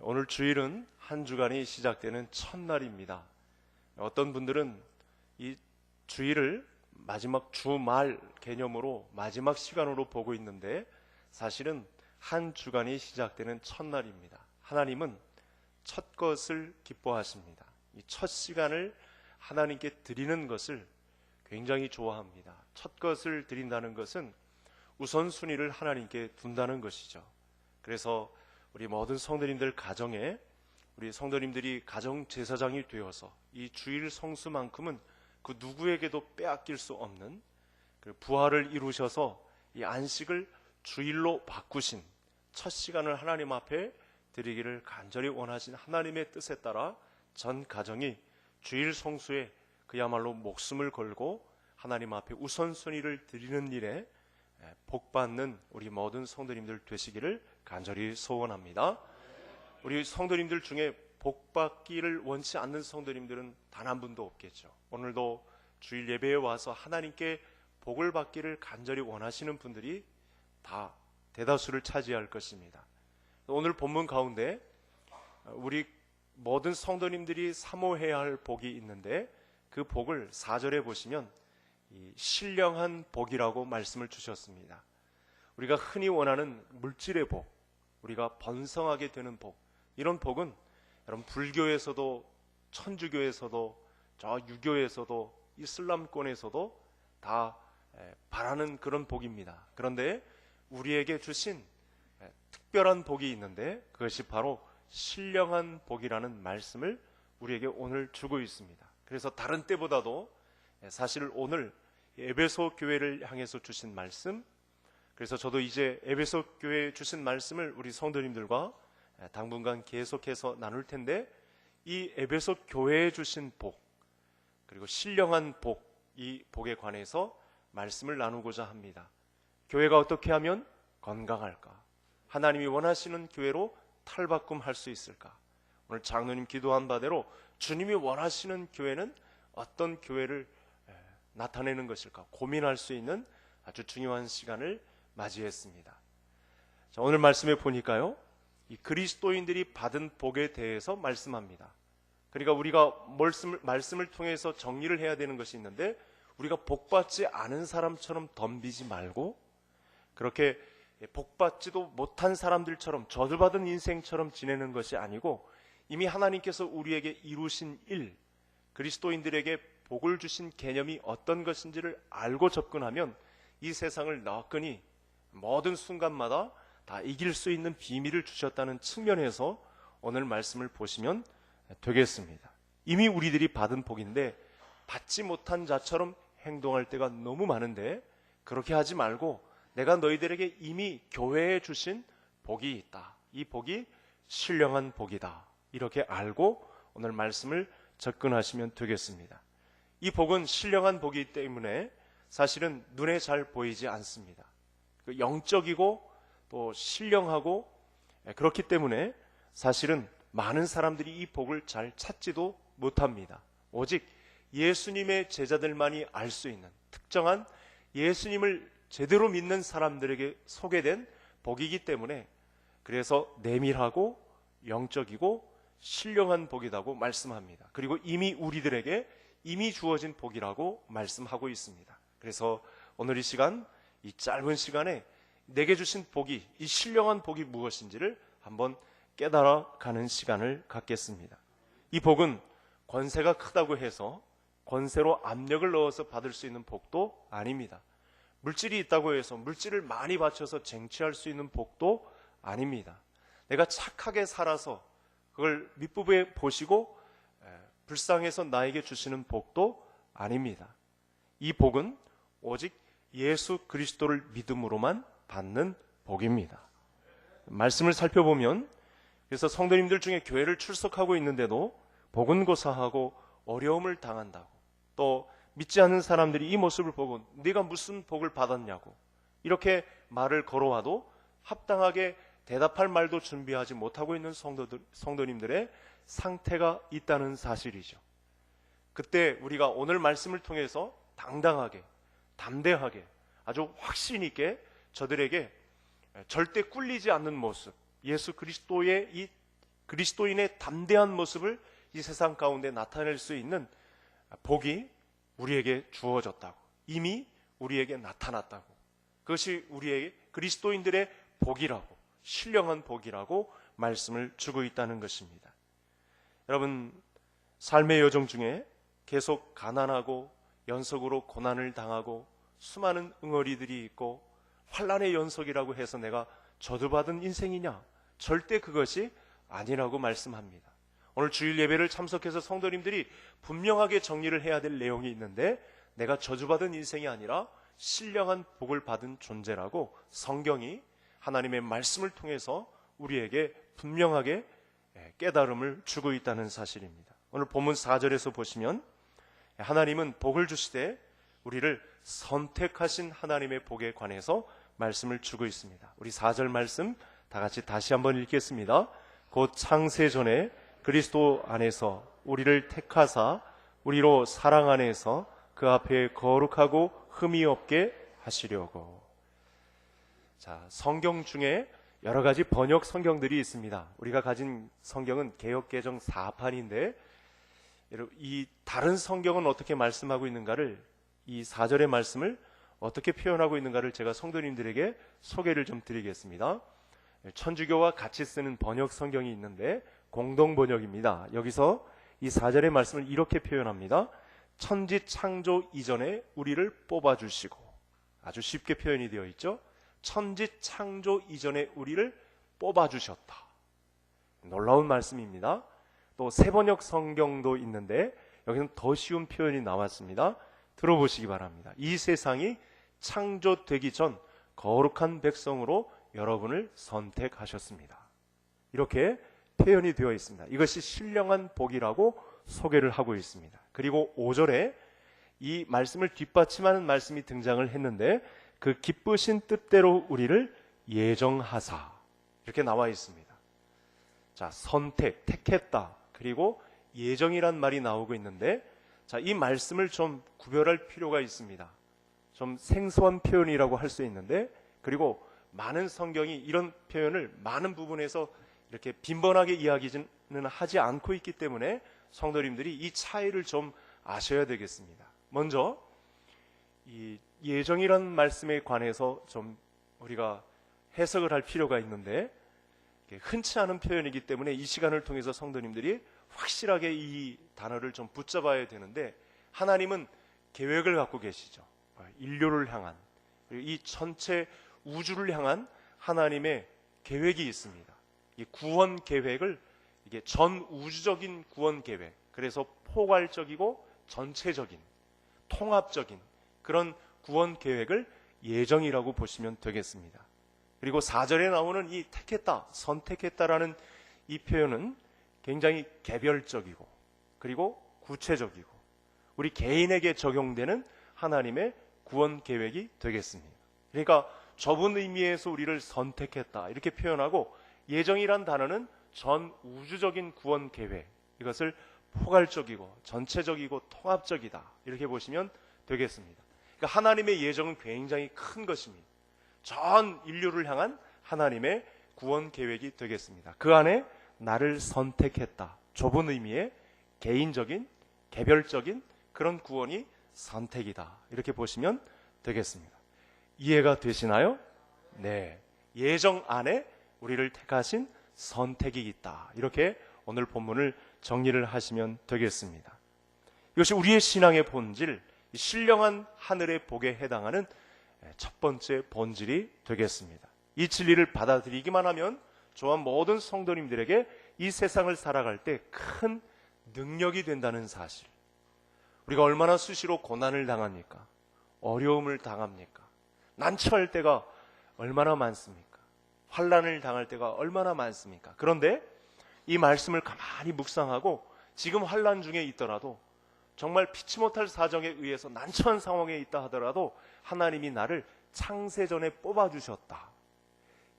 오늘 주일은 한 주간이 시작되는 첫날입니다. 어떤 분들은 이 주일을 마지막 주말 개념으로 마지막 시간으로 보고 있는데 사실은 한 주간이 시작되는 첫날입니다. 하나님은 첫 것을 기뻐하십니다. 이 첫 시간을 하나님께 드리는 것을 굉장히 좋아합니다. 첫 것을 드린다는 것은 우선순위를 하나님께 둔다는 것이죠. 그래서 우리 모든 성도님들 가정에 우리 성도님들이 가정 제사장이 되어서 이 주일 성수만큼은 그 누구에게도 빼앗길 수 없는 그 부활을 이루셔서 이 안식을 주일로 바꾸신 첫 시간을 하나님 앞에 드리기를 간절히 원하신 하나님의 뜻에 따라 전 가정이 주일 성수에 그야말로 목숨을 걸고 하나님 앞에 우선순위를 드리는 일에 복받는 우리 모든 성도님들 되시기를 간절히 소원합니다. 우리 성도님들 중에 복받기를 원치 않는 성도님들은 단 한 분도 없겠죠. 오늘도 주일 예배에 와서 하나님께 복을 받기를 간절히 원하시는 분들이 다 대다수를 차지할 것입니다. 오늘 본문 가운데 우리 모든 성도님들이 사모해야 할 복이 있는데 그 복을 4절에 보시면 이 신령한 복이라고 말씀을 주셨습니다. 우리가 흔히 원하는 물질의 복, 우리가 번성하게 되는 복, 이런 복은 여러분 불교에서도 천주교에서도 저 유교에서도 이슬람권에서도 다 바라는 그런 복입니다. 그런데 우리에게 주신 특별한 복이 있는데 그것이 바로 신령한 복이라는 말씀을 우리에게 오늘 주고 있습니다. 그래서 다른 때보다도 사실 오늘 에베소 교회를 향해서 주신 말씀, 그래서 저도 이제 에베소 교회에 주신 말씀을 우리 성도님들과 당분간 계속해서 나눌 텐데 이 에베소 교회에 주신 복, 그리고 신령한 복, 이 복에 관해서 말씀을 나누고자 합니다. 교회가 어떻게 하면 건강할까? 하나님이 원하시는 교회로 탈바꿈할 수 있을까? 오늘 장로님 기도한 바대로 주님이 원하시는 교회는 어떤 교회를 나타내는 것일까? 고민할 수 있는 아주 중요한 시간을 맞이했습니다. 자, 오늘 말씀에 보니까요, 이 그리스도인들이 받은 복에 대해서 말씀합니다. 그러니까 우리가 말씀을 통해서 정리를 해야 되는 것이 있는데 우리가 복받지 않은 사람처럼 덤비지 말고 그렇게 복받지도 못한 사람들처럼 저주받은 인생처럼 지내는 것이 아니고 이미 하나님께서 우리에게 이루신 일, 그리스도인들에게 복을 주신 개념이 어떤 것인지를 알고 접근하면 이 세상을 너끈히 모든 순간마다 다 이길 수 있는 비밀을 주셨다는 측면에서 오늘 말씀을 보시면 되겠습니다. 이미 우리들이 받은 복인데 받지 못한 자처럼 행동할 때가 너무 많은데 그렇게 하지 말고 내가 너희들에게 이미 교회에 주신 복이 있다. 이 복이 신령한 복이다. 이렇게 알고 오늘 말씀을 접근하시면 되겠습니다. 이 복은 신령한 복이기 때문에 사실은 눈에 잘 보이지 않습니다. 영적이고 또 신령하고 그렇기 때문에 사실은 많은 사람들이 이 복을 잘 찾지도 못합니다. 오직 예수님의 제자들만이 알 수 있는 특정한 예수님을 제대로 믿는 사람들에게 소개된 복이기 때문에 그래서 내밀하고 영적이고 신령한 복이라고 말씀합니다. 그리고 이미 우리들에게 이미 주어진 복이라고 말씀하고 있습니다. 그래서 오늘 이 시간, 이 짧은 시간에 내게 주신 복이, 이 신령한 복이 무엇인지를 한번 깨달아가는 시간을 갖겠습니다. 이 복은 권세가 크다고 해서 권세로 압력을 넣어서 받을 수 있는 복도 아닙니다. 물질이 있다고 해서 물질을 많이 바쳐서 쟁취할 수 있는 복도 아닙니다. 내가 착하게 살아서 그걸 밑부분에 보시고 불쌍해서 나에게 주시는 복도 아닙니다. 이 복은 오직 예수 그리스도를 믿음으로만 받는 복입니다. 말씀을 살펴보면 그래서 성도님들 중에 교회를 출석하고 있는데도 복은 고사하고 어려움을 당한다고, 또 믿지 않는 사람들이 이 모습을 보고 네가 무슨 복을 받았냐고 이렇게 말을 걸어와도 합당하게 대답할 말도 준비하지 못하고 있는 성도님들의 상태가 있다는 사실이죠. 그때 우리가 오늘 말씀을 통해서 당당하게, 담대하게, 아주 확신 있게 저들에게 절대 꿀리지 않는 모습, 예수 그리스도의 이 그리스도인의 담대한 모습을 이 세상 가운데 나타낼 수 있는 복이 우리에게 주어졌다고, 이미 우리에게 나타났다고, 그것이 우리에게 그리스도인들의 복이라고, 신령한 복이라고 말씀을 주고 있다는 것입니다. 여러분, 삶의 여정 중에 계속 가난하고 연속으로 고난을 당하고 수많은 응어리들이 있고 환난의 연속이라고 해서 내가 저주받은 인생이냐? 절대 그것이 아니라고 말씀합니다. 오늘 주일 예배를 참석해서 성도님들이 분명하게 정리를 해야 될 내용이 있는데, 내가 저주받은 인생이 아니라 신령한 복을 받은 존재라고 성경이 하나님의 말씀을 통해서 우리에게 분명하게 깨달음을 주고 있다는 사실입니다. 오늘 본문 4절에서 보시면 하나님은 복을 주시되 우리를 선택하신 하나님의 복에 관해서 말씀을 주고 있습니다. 우리 4절 말씀 다 같이 다시 한번 읽겠습니다. 곧 창세전에 그리스도 안에서 우리를 택하사 우리로 사랑 안에서 그 앞에 거룩하고 흠이 없게 하시려고. 자, 성경 중에 여러 가지 번역 성경들이 있습니다. 우리가 가진 성경은 개역개정 4판인데 이 다른 성경은 어떻게 말씀하고 있는가를, 이 4절의 말씀을 어떻게 표현하고 있는가를 제가 성도님들에게 소개를 좀 드리겠습니다. 천주교와 같이 쓰는 번역 성경이 있는데 공동 번역입니다. 여기서 이 4절의 말씀을 이렇게 표현합니다. 천지 창조 이전에 우리를 뽑아주시고, 아주 쉽게 표현이 되어 있죠. 천지 창조 이전에 우리를 뽑아주셨다. 놀라운 말씀입니다. 또 새번역 성경도 있는데 여기는 더 쉬운 표현이 나왔습니다. 들어보시기 바랍니다. 이 세상이 창조되기 전 거룩한 백성으로 여러분을 선택하셨습니다. 이렇게 표현이 되어 있습니다. 이것이 신령한 복이라고 소개를 하고 있습니다. 그리고 5절에 이 말씀을 뒷받침하는 말씀이 등장을 했는데, 그 기쁘신 뜻대로 우리를 예정하사, 이렇게 나와 있습니다. 자, 선택, 택했다, 그리고 예정이란 말이 나오고 있는데, 자, 이 말씀을 좀 구별할 필요가 있습니다. 좀 생소한 표현이라고 할 수 있는데, 그리고 많은 성경이 이런 표현을 많은 부분에서 이렇게 빈번하게 이야기는 하지 않고 있기 때문에 성도님들이 이 차이를 좀 아셔야 되겠습니다. 먼저 이 예정이라는 말씀에 관해서 좀 우리가 해석을 할 필요가 있는데, 흔치 않은 표현이기 때문에 이 시간을 통해서 성도님들이 확실하게 이 단어를 좀 붙잡아야 되는데, 하나님은 계획을 갖고 계시죠. 인류를 향한, 이 전체 우주를 향한 하나님의 계획이 있습니다. 이 구원 계획을, 이게 전 우주적인 구원 계획, 그래서 포괄적이고 전체적인, 통합적인 그런 구원 계획을 예정이라고 보시면 되겠습니다. 그리고 4절에 나오는 이 택했다, 선택했다라는 이 표현은 굉장히 개별적이고 그리고 구체적이고 우리 개인에게 적용되는 하나님의 구원 계획이 되겠습니다. 그러니까 좁은 의미에서 우리를 선택했다 이렇게 표현하고, 예정이란 단어는 전 우주적인 구원 계획, 이것을 포괄적이고 전체적이고 통합적이다 이렇게 보시면 되겠습니다. 그러니까 하나님의 예정은 굉장히 큰 것입니다. 전 인류를 향한 하나님의 구원 계획이 되겠습니다. 그 안에 나를 선택했다, 좁은 의미의 개인적인 개별적인 그런 구원이 선택이다 이렇게 보시면 되겠습니다. 이해가 되시나요? 네, 예정 안에 우리를 택하신 선택이 있다, 이렇게 오늘 본문을 정리를 하시면 되겠습니다. 이것이 우리의 신앙의 본질, 신령한 하늘의 복에 해당하는 첫 번째 본질이 되겠습니다. 이 진리를 받아들이기만 하면 저와 모든 성도님들에게 이 세상을 살아갈 때 큰 능력이 된다는 사실, 우리가 얼마나 수시로 고난을 당합니까? 어려움을 당합니까? 난처할 때가 얼마나 많습니까? 환난을 당할 때가 얼마나 많습니까? 그런데 이 말씀을 가만히 묵상하고 지금 환난 중에 있더라도, 정말 피치 못할 사정에 의해서 난처한 상황에 있다 하더라도 하나님이 나를 창세전에 뽑아주셨다,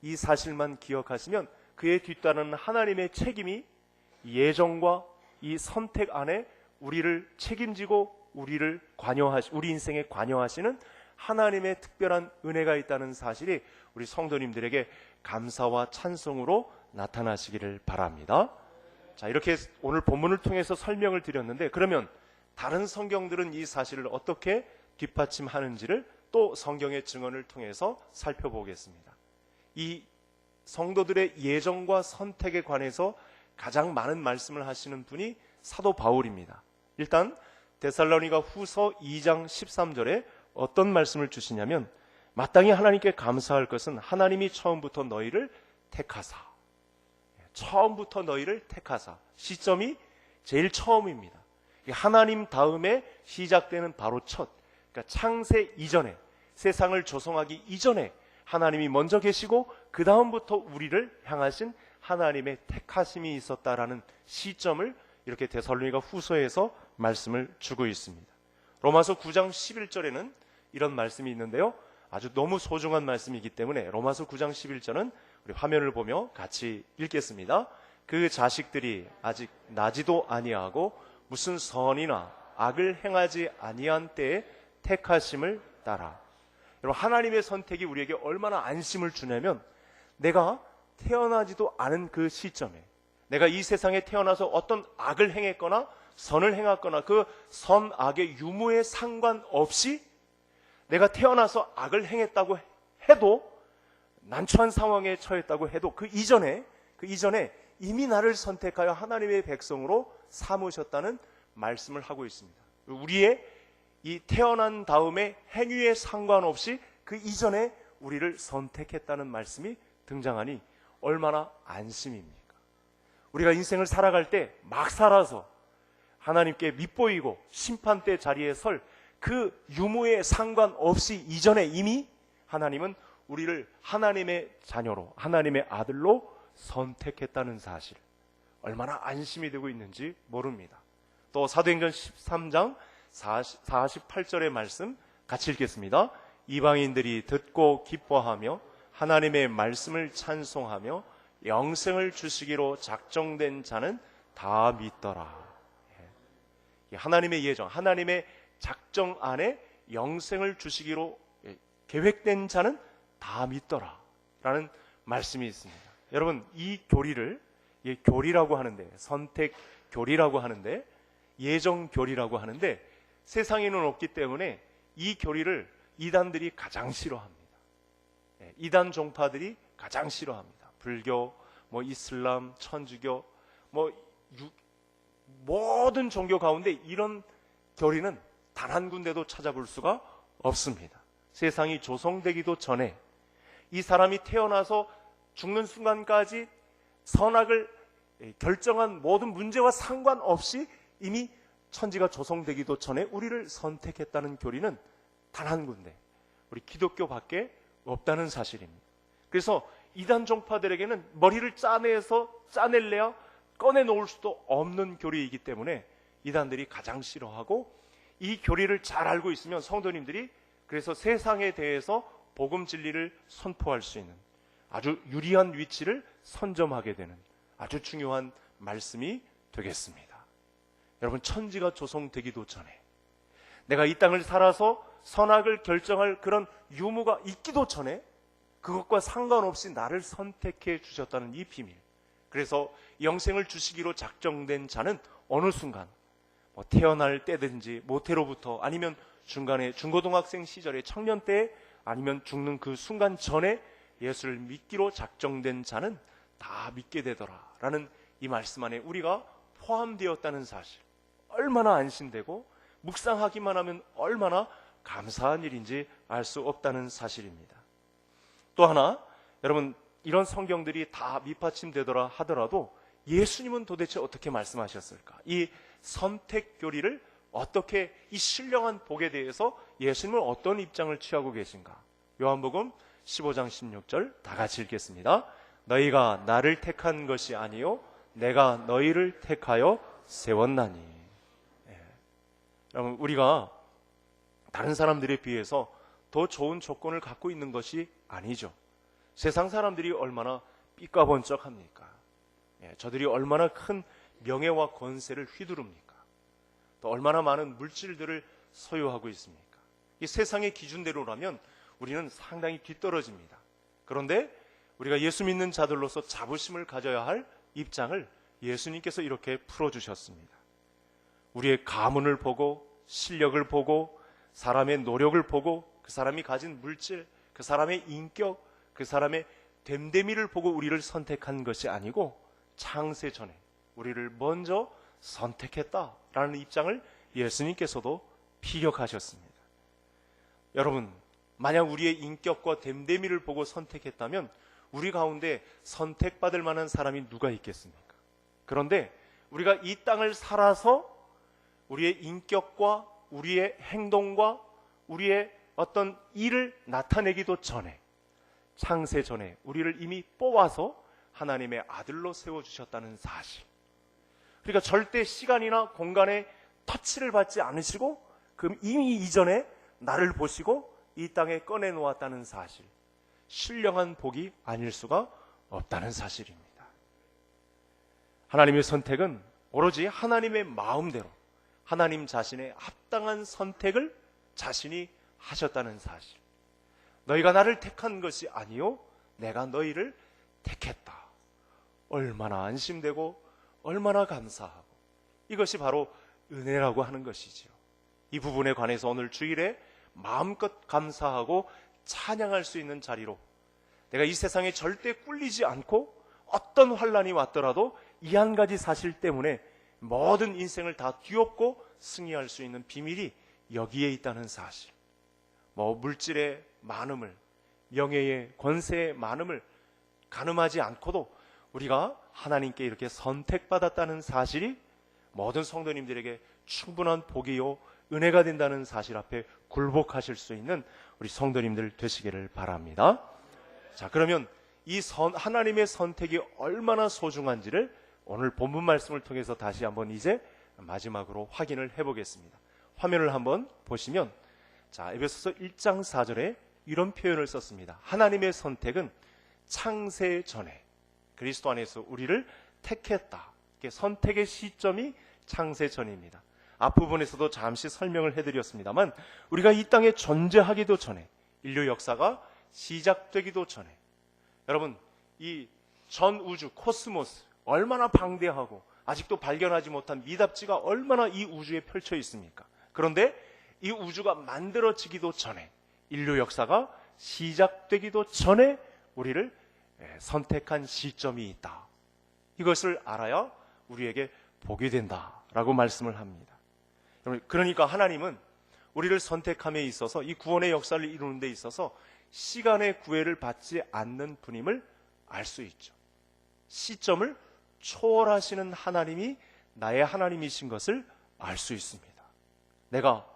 이 사실만 기억하시면 그에 뒤따르는 하나님의 책임이 예정과 이 선택 안에 우리를 책임지고 우리를 우리 인생에 관여하시는 하나님의 특별한 은혜가 있다는 사실이 우리 성도님들에게 감사와 찬송으로 나타나시기를 바랍니다. 자, 이렇게 오늘 본문을 통해서 설명을 드렸는데, 그러면 다른 성경들은 이 사실을 어떻게 뒷받침하는지를 또 성경의 증언을 통해서 살펴보겠습니다. 이 성도들의 예정과 선택에 관해서 가장 많은 말씀을 하시는 분이 사도 바울입니다. 일단 데살로니가 후서 2장 13절에 어떤 말씀을 주시냐면, 마땅히 하나님께 감사할 것은 하나님이 처음부터 너희를 택하사, 처음부터 너희를 택하사, 시점이 제일 처음입니다. 하나님 다음에 시작되는 바로 첫, 그러니까 창세 이전에, 세상을 조성하기 이전에 하나님이 먼저 계시고 그 다음부터 우리를 향하신 하나님의 택하심이 있었다라는 시점을 이렇게 데살로니가 후서에서 말씀을 주고 있습니다. 로마서 9장 11절에는 이런 말씀이 있는데요, 아주 너무 소중한 말씀이기 때문에 로마서 9장 11절은 우리 화면을 보며 같이 읽겠습니다. 그 자식들이 아직 나지도 아니하고 무슨 선이나 악을 행하지 아니한 때에 택하심을 따라. 여러분, 하나님의 선택이 우리에게 얼마나 안심을 주냐면, 내가 태어나지도 않은 그 시점에, 내가 이 세상에 태어나서 어떤 악을 행했거나 선을 행했거나 그 선악의 유무에 상관없이 내가 태어나서 악을 행했다고 해도, 난처한 상황에 처했다고 해도 그 이전에 이미 나를 선택하여 하나님의 백성으로 삼으셨다는 말씀을 하고 있습니다. 우리의 이 태어난 다음에 행위에 상관없이 그 이전에 우리를 선택했다는 말씀이 등장하니 얼마나 안심입니까? 우리가 인생을 살아갈 때 막 살아서 하나님께 밉보이고 심판대 자리에 설 그 유무에 상관없이 이전에 이미 하나님은 우리를 하나님의 자녀로, 하나님의 아들로 선택했다는 사실, 얼마나 안심이 되고 있는지 모릅니다. 또 사도행전 13장 48절의 말씀 같이 읽겠습니다. 이방인들이 듣고 기뻐하며 하나님의 말씀을 찬송하며 영생을 주시기로 작정된 자는 다 믿더라. 하나님의 예정, 하나님의 작정 안에 영생을 주시기로 계획된 자는 다 믿더라 라는 말씀이 있습니다. 여러분, 이 교리를 교리라고 하는데, 선택 교리라고 하는데, 예정 교리라고 하는데, 세상에는 없기 때문에 이 교리를 이단들이 가장 싫어합니다. 이단 종파들이 가장 싫어합니다. 불교, 이슬람, 천주교, 모든 종교 가운데 이런 교리는 단 한 군데도 찾아볼 수가 없습니다. 세상이 조성되기도 전에, 이 사람이 태어나서 죽는 순간까지 선악을 결정한 모든 문제와 상관없이 이미 천지가 조성되기도 전에 우리를 선택했다는 교리는 단 한 군데, 우리 기독교밖에 없다는 사실입니다. 그래서 이단 종파들에게는 머리를 짜낼래야 꺼내놓을 수도 없는 교리이기 때문에 이단들이 가장 싫어하고, 이 교리를 잘 알고 있으면 성도님들이 그래서 세상에 대해서 복음 진리를 선포할 수 있는 아주 유리한 위치를 선점하게 되는 아주 중요한 말씀이 되겠습니다. 여러분, 천지가 조성되기도 전에, 내가 이 땅을 살아서 선악을 결정할 그런 유무가 있기도 전에 그것과 상관없이 나를 선택해 주셨다는 이 비밀, 그래서 영생을 주시기로 작정된 자는 어느 순간 태어날 때든지 모태로부터, 아니면 중간에 중고등학생 시절에, 청년 때, 아니면 죽는 그 순간 전에 예수를 믿기로 작정된 자는 다 믿게 되더라 라는 이 말씀 안에 우리가 포함되었다는 사실, 얼마나 안심되고 묵상하기만 하면 얼마나 감사한 일인지 알 수 없다는 사실입니다. 또 하나, 여러분, 이런 성경들이 다 밑받침되더라 하더라도 예수님은 도대체 어떻게 말씀하셨을까? 이 선택 교리를 어떻게, 이 신령한 복에 대해서 예수님은 어떤 입장을 취하고 계신가? 요한복음 15장 16절 다 같이 읽겠습니다. 너희가 나를 택한 것이 아니요 내가 너희를 택하여 세웠나니. 여러분, 우리가 다른 사람들에 비해서 더 좋은 조건을 갖고 있는 것이 아니죠. 세상 사람들이 얼마나 삐까번쩍합니까? 저들이 얼마나 큰 명예와 권세를 휘두릅니까? 또 얼마나 많은 물질들을 소유하고 있습니까? 이 세상의 기준대로라면 우리는 상당히 뒤떨어집니다. 그런데 우리가 예수 믿는 자들로서 자부심을 가져야 할 입장을 예수님께서 이렇게 풀어주셨습니다. 우리의 가문을 보고, 실력을 보고, 사람의 노력을 보고, 그 사람이 가진 물질, 그 사람의 인격, 그 사람의 됨됨이를 보고 우리를 선택한 것이 아니고 창세 전에 우리를 먼저 선택했다라는 입장을 예수님께서도 피력하셨습니다. 여러분, 만약 우리의 인격과 됨됨이를 보고 선택했다면 우리 가운데 선택받을 만한 사람이 누가 있겠습니까? 그런데 우리가 이 땅을 살아서 우리의 인격과 우리의 행동과 우리의 어떤 일을 나타내기도 전에, 창세 전에 우리를 이미 뽑아서 하나님의 아들로 세워주셨다는 사실. 그러니까 절대 시간이나 공간에 터치를 받지 않으시고 이미 이전에 나를 보시고 이 땅에 꺼내놓았다는 사실. 신령한 복이 아닐 수가 없다는 사실입니다. 하나님의 선택은 오로지 하나님의 마음대로 하나님 자신의 합당한 선택을 자신이 하셨다는 사실. 너희가 나를 택한 것이 아니요 내가 너희를 택했다. 얼마나 안심되고 얼마나 감사하고, 이것이 바로 은혜라고 하는 것이지요. 이 부분에 관해서 오늘 주일에 마음껏 감사하고 찬양할 수 있는 자리로, 내가 이 세상에 절대 꿀리지 않고 어떤 환란이 왔더라도 이 한 가지 사실 때문에 모든 인생을 다 뒤엎고 승리할 수 있는 비밀이 여기에 있다는 사실. 물질의 많음을, 명예의 권세의 많음을 가늠하지 않고도 우리가 하나님께 이렇게 선택받았다는 사실이 모든 성도님들에게 충분한 복이요 은혜가 된다는 사실 앞에 굴복하실 수 있는 우리 성도님들 되시기를 바랍니다. 자, 그러면 이 하나님의 선택이 얼마나 소중한지를 오늘 본문 말씀을 통해서 다시 한번 이제 마지막으로 확인을 해보겠습니다. 화면을 한번 보시면, 자, 에베소서 1장 4절에 이런 표현을 썼습니다. 하나님의 선택은 창세 전에 그리스도 안에서 우리를 택했다. 선택의 시점이 창세 전입니다. 앞부분에서도 잠시 설명을 해드렸습니다만, 우리가 이 땅에 존재하기도 전에, 인류 역사가 시작되기도 전에, 여러분, 이 전 우주 코스모스 얼마나 방대하고 아직도 발견하지 못한 미답지가 얼마나 이 우주에 펼쳐 있습니까? 그런데 이 우주가 만들어지기도 전에, 인류 역사가 시작되기도 전에 우리를 선택한 시점이 있다. 이것을 알아야 우리에게 복이 된다라고 말씀을 합니다. 그러니까 하나님은 우리를 선택함에 있어서, 이 구원의 역사를 이루는 데 있어서 시간의 구애를 받지 않는 분임을 알 수 있죠. 시점을 초월하시는 하나님이 나의 하나님이신 것을 알 수 있습니다. 내가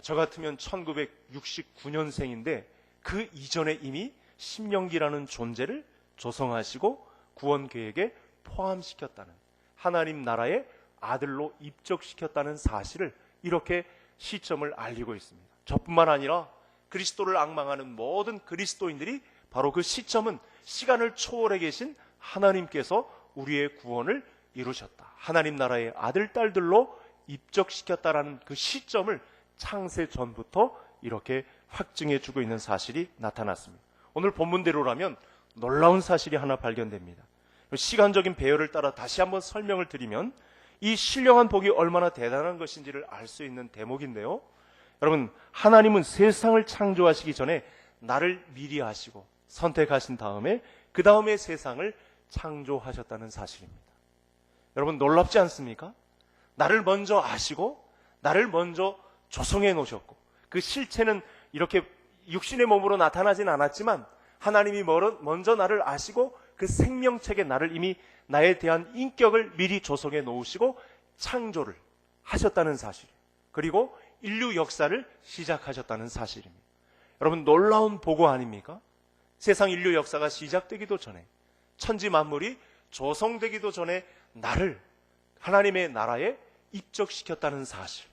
저 같으면 1969년생인데 그 이전에 이미 신명기라는 존재를 조성하시고 구원 계획에 포함시켰다는, 하나님 나라의 아들로 입적시켰다는 사실을 이렇게 시점을 알리고 있습니다. 저뿐만 아니라 그리스도를 앙망하는 모든 그리스도인들이 바로 그 시점은 시간을 초월해 계신 하나님께서 우리의 구원을 이루셨다, 하나님 나라의 아들, 딸들로 입적시켰다라는 그 시점을 창세 전부터 이렇게 확증해 주고 있는 사실이 나타났습니다. 오늘 본문대로라면 놀라운 사실이 하나 발견됩니다. 시간적인 배열을 따라 다시 한번 설명을 드리면 이 신령한 복이 얼마나 대단한 것인지를 알 수 있는 대목인데요. 여러분, 하나님은 세상을 창조하시기 전에 나를 미리 아시고 선택하신 다음에 그 다음에 세상을 창조하셨다는 사실입니다. 여러분, 놀랍지 않습니까? 나를 먼저 아시고 나를 먼저 조성해 놓으셨고, 그 실체는 이렇게 육신의 몸으로 나타나진 않았지만 하나님이 먼저 나를 아시고 그 생명책에 나를 이미 나에 대한 인격을 미리 조성해 놓으시고 창조를 하셨다는 사실, 그리고 인류 역사를 시작하셨다는 사실입니다. 여러분, 놀라운 보고 아닙니까? 세상 인류 역사가 시작되기도 전에, 천지 만물이 조성되기도 전에 나를 하나님의 나라에 입적시켰다는 사실,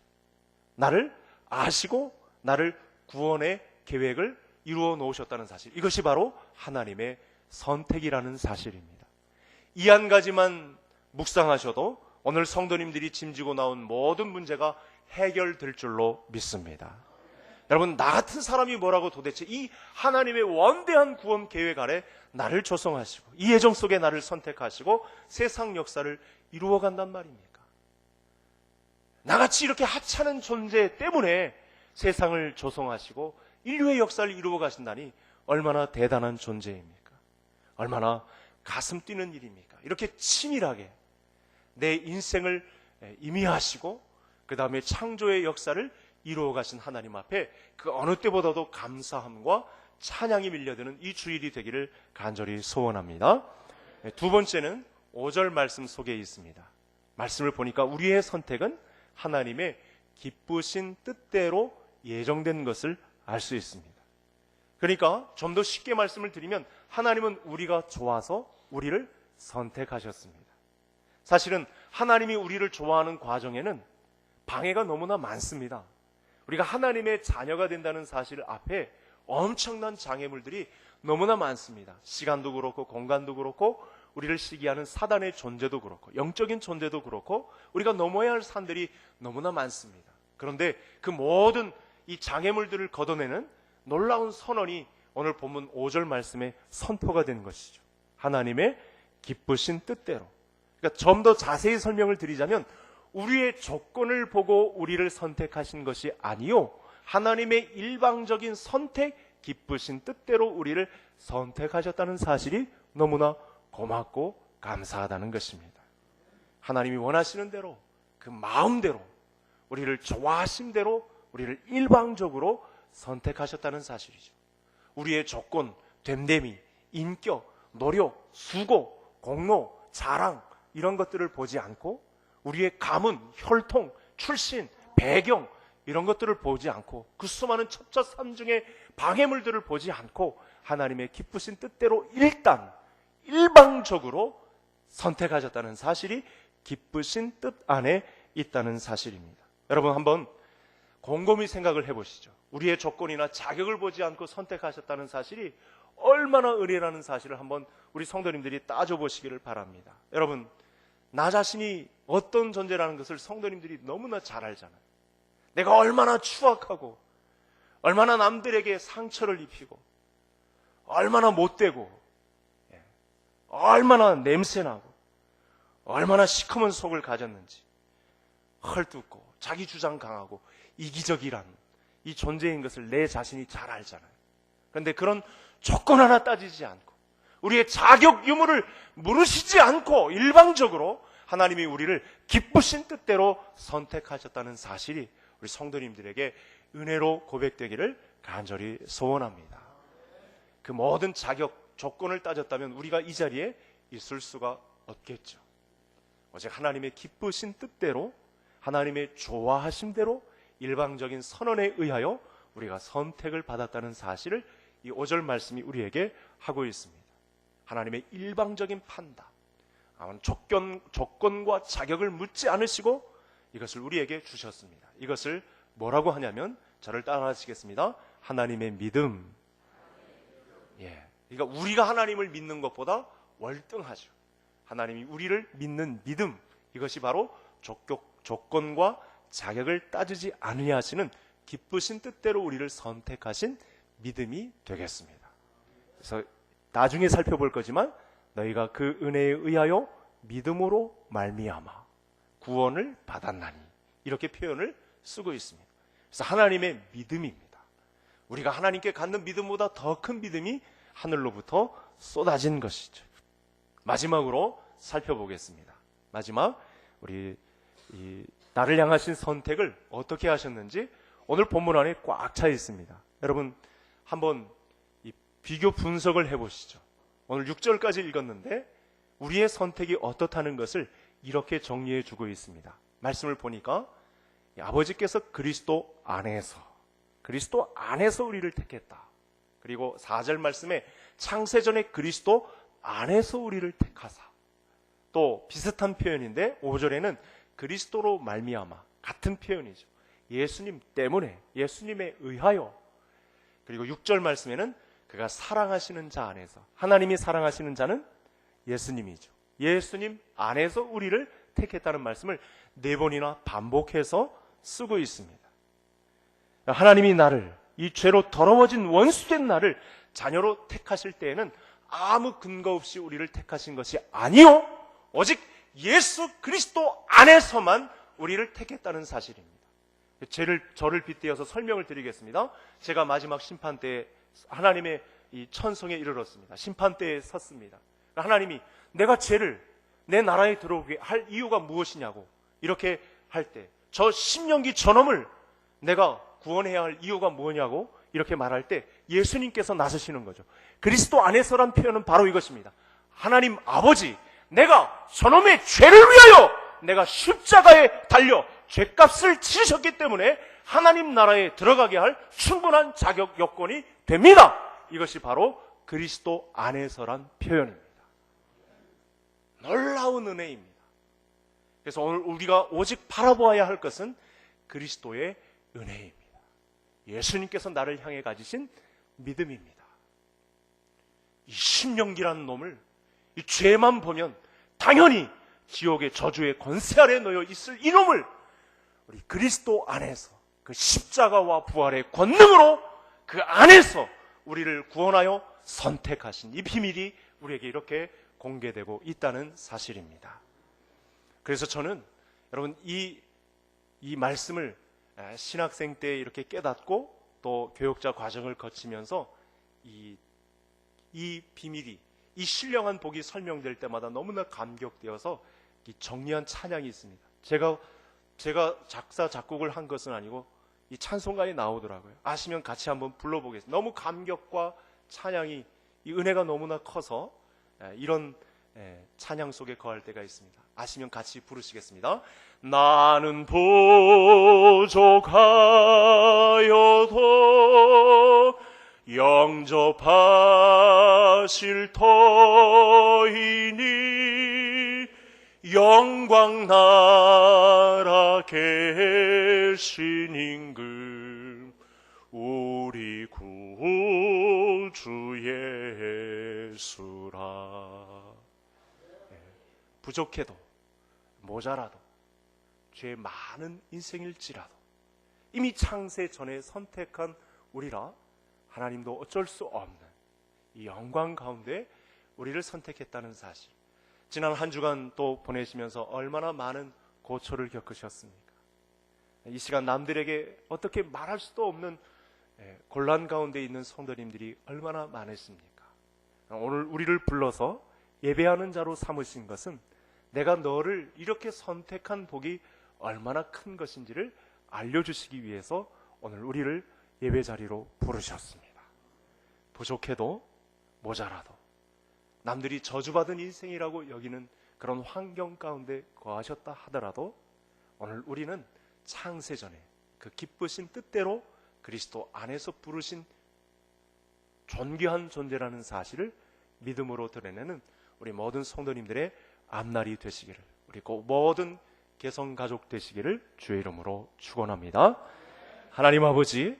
나를 아시고 나를 구원의 계획을 이루어 놓으셨다는 사실, 이것이 바로 하나님의 선택이라는 사실입니다. 이 한 가지만 묵상하셔도 오늘 성도님들이 짐지고 나온 모든 문제가 해결될 줄로 믿습니다. 여러분, 나 같은 사람이 뭐라고 도대체 이 하나님의 원대한 구원 계획 아래 나를 조성하시고 이 예정 속에 나를 선택하시고 세상 역사를 이루어간단 말입니까? 나같이 이렇게 하찮은 존재 때문에 세상을 조성하시고 인류의 역사를 이루어 가신다니 얼마나 대단한 존재입니까? 얼마나 가슴 뛰는 일입니까? 이렇게 치밀하게 내 인생을 임의하시고 그 다음에 창조의 역사를 이루어 가신 하나님 앞에 그 어느 때보다도 감사함과 찬양이 밀려드는 이 주일이 되기를 간절히 소원합니다. 두 번째는 5절 말씀 속에 있습니다. 말씀을 보니까 우리의 선택은 하나님의 기쁘신 뜻대로 예정된 것을 알 수 있습니다. 그러니까 좀 더 쉽게 말씀을 드리면 하나님은 우리가 좋아서 우리를 선택하셨습니다. 사실은 하나님이 우리를 좋아하는 과정에는 방해가 너무나 많습니다. 우리가 하나님의 자녀가 된다는 사실 앞에 엄청난 장애물들이 너무나 많습니다. 시간도 그렇고 공간도 그렇고 우리를 시기하는 사단의 존재도 그렇고 영적인 존재도 그렇고 우리가 넘어야 할 산들이 너무나 많습니다. 그런데 그 모든 이 장애물들을 걷어내는 놀라운 선언이 오늘 본문 5절 말씀에 선포가 되는 것이죠. 하나님의 기쁘신 뜻대로. 그러니까 좀 더 자세히 설명을 드리자면 우리의 조건을 보고 우리를 선택하신 것이 아니요 하나님의 일방적인 선택, 기쁘신 뜻대로 우리를 선택하셨다는 사실이 너무나 고맙고 감사하다는 것입니다. 하나님이 원하시는 대로 그 마음대로 우리를 좋아하신 대로 우리를 일방적으로 선택하셨다는 사실이죠. 우리의 조건, 됨됨이, 인격, 노력, 수고, 공로, 자랑 이런 것들을 보지 않고 우리의 가문, 혈통, 출신, 배경 이런 것들을 보지 않고 그 수많은 첩자삼중의 방해물들을 보지 않고 하나님의 기쁘신 뜻대로 일단 일방적으로 선택하셨다는 사실이 기쁘신 뜻 안에 있다는 사실입니다. 여러분 한번 곰곰이 생각을 해보시죠. 우리의 조건이나 자격을 보지 않고 선택하셨다는 사실이 얼마나 은혜라는 사실을 한번 우리 성도님들이 따져보시기를 바랍니다. 여러분 나 자신이 어떤 존재라는 것을 성도님들이 너무나 잘 알잖아요. 내가 얼마나 추악하고 얼마나 남들에게 상처를 입히고 얼마나 못되고 얼마나 냄새나고 얼마나 시커먼 속을 가졌는지 헐뜯고 자기 주장 강하고 이기적이란 이 존재인 것을 내 자신이 잘 알잖아요. 그런데 그런 조건 하나 따지지 않고 우리의 자격 유무를 물으시지 않고 일방적으로 하나님이 우리를 기쁘신 뜻대로 선택하셨다는 사실이 우리 성도님들에게 은혜로 고백되기를 간절히 소원합니다. 그 모든 자격, 조건을 따졌다면 우리가 이 자리에 있을 수가 없겠죠. 오직 하나님의 기쁘신 뜻대로 하나님의 좋아하신 대로 일방적인 선언에 의하여 우리가 선택을 받았다는 사실을 이 5절 말씀이 우리에게 하고 있습니다. 하나님의 일방적인 판단, 조건과 자격을 묻지 않으시고 이것을 우리에게 주셨습니다. 이것을 뭐라고 하냐면 저를 따라하시겠습니다. 하나님의 믿음. 그러니까 우리가 하나님을 믿는 것보다 월등하죠. 하나님이 우리를 믿는 믿음, 이것이 바로 조건과 자격을 따지지 아니하시는 기쁘신 뜻대로 우리를 선택하신 믿음이 되겠습니다. 그래서 나중에 살펴볼 거지만 너희가 그 은혜에 의하여 믿음으로 말미암아 구원을 받았나니 이렇게 표현을 쓰고 있습니다. 그래서 하나님의 믿음입니다. 우리가 하나님께 갖는 믿음보다 더 큰 믿음이 하늘로부터 쏟아진 것이죠. 마지막으로 살펴보겠습니다. 마지막 우리 나를 향하신 선택을 어떻게 하셨는지 오늘 본문 안에 꽉 차 있습니다. 여러분 한번 비교 분석을 해보시죠. 오늘 6절까지 읽었는데 우리의 선택이 어떻다는 것을 이렇게 정리해 주고 있습니다. 말씀을 보니까 아버지께서 그리스도 안에서 우리를 택했다. 그리고 4절 말씀에 창세전에 그리스도 안에서 우리를 택하사. 또 비슷한 표현인데 5절에는 그리스도로 말미암아, 같은 표현이죠. 예수님 때문에, 예수님에 의하여. 그리고 6절 말씀에는 그가 사랑하시는 자 안에서, 하나님이 사랑하시는 자는 예수님이죠. 예수님 안에서 우리를 택했다는 말씀을 4번이나 반복해서 쓰고 있습니다. 하나님이 나를, 이 죄로 더러워진 원수된 나를 자녀로 택하실 때에는 아무 근거 없이 우리를 택하신 것이 아니요, 오직 예수 그리스도 안에서만 우리를 택했다는 사실입니다. 저를 빗대어서 설명을 드리겠습니다. 제가 마지막 심판 때에 하나님의 이 천성에 이르렀습니다. 심판 때에 섰습니다. 하나님이 내가 죄를 내 나라에 들어오게 할 이유가 무엇이냐고 이렇게 할 때, 저 십년기 저놈을 내가 구원해야 할 이유가 뭐냐고 이렇게 말할 때 예수님께서 나서시는 거죠. 그리스도 안에서란 표현은 바로 이것입니다. 하나님 아버지, 내가 저놈의 죄를 위하여 내가 십자가에 달려 죄값을 치르셨기 때문에 하나님 나라에 들어가게 할 충분한 자격 요건이 됩니다. 이것이 바로 그리스도 안에서란 표현입니다. 놀라운 은혜입니다. 그래서 오늘 우리가 오직 바라보아야 할 것은 그리스도의 은혜입니다. 예수님께서 나를 향해 가지신 믿음입니다. 이 십년기라는 놈을, 이 죄만 보면 당연히 지옥의 저주의 권세 아래 놓여 있을 이놈을 우리 그리스도 안에서 그 십자가와 부활의 권능으로 그 안에서 우리를 구원하여 선택하신 이 비밀이 우리에게 이렇게 공개되고 있다는 사실입니다. 그래서 저는 여러분 이 말씀을 신학생 때 이렇게 깨닫고 또 교육자 과정을 거치면서 이 비밀이, 이 신령한 복이 설명될 때마다 너무나 감격되어서 이 정리한 찬양이 있습니다. 제가 작사 작곡을 한 것은 아니고 이 찬송가에 나오더라고요. 아시면 같이 한번 불러보겠습니다. 너무 감격과 찬양이, 이 은혜가 너무나 커서 이런 찬양 속에 거할 때가 있습니다. 아시면 같이 부르시겠습니다. 나는 부족하여도 영접하실 터이니 영광 나라 계신 임금 우리 구주 예수라. 부족해도 모자라도 죄 많은 인생일지라도 이미 창세 전에 선택한 우리라 하나님도 어쩔 수 없는 이 영광 가운데 우리를 선택했다는 사실, 지난 한 주간 또 보내시면서 얼마나 많은 고초를 겪으셨습니까? 이 시간 남들에게 어떻게 말할 수도 없는 곤란 가운데 있는 성도님들이 얼마나 많으십니까? 오늘 우리를 불러서 예배하는 자로 삼으신 것은 내가 너를 이렇게 선택한 복이 얼마나 큰 것인지를 알려주시기 위해서 오늘 우리를 예배 자리로 부르셨습니다. 부족해도 모자라도 남들이 저주받은 인생이라고 여기는 그런 환경 가운데 거하셨다 하더라도 오늘 우리는 창세전에 그 기쁘신 뜻대로 그리스도 안에서 부르신 존귀한 존재라는 사실을 믿음으로 드러내는 우리 모든 성도님들의 앞날이 되시기를, 우리 모든 개성가족 되시기를 주의 이름으로 축원합니다. 하나님 아버지,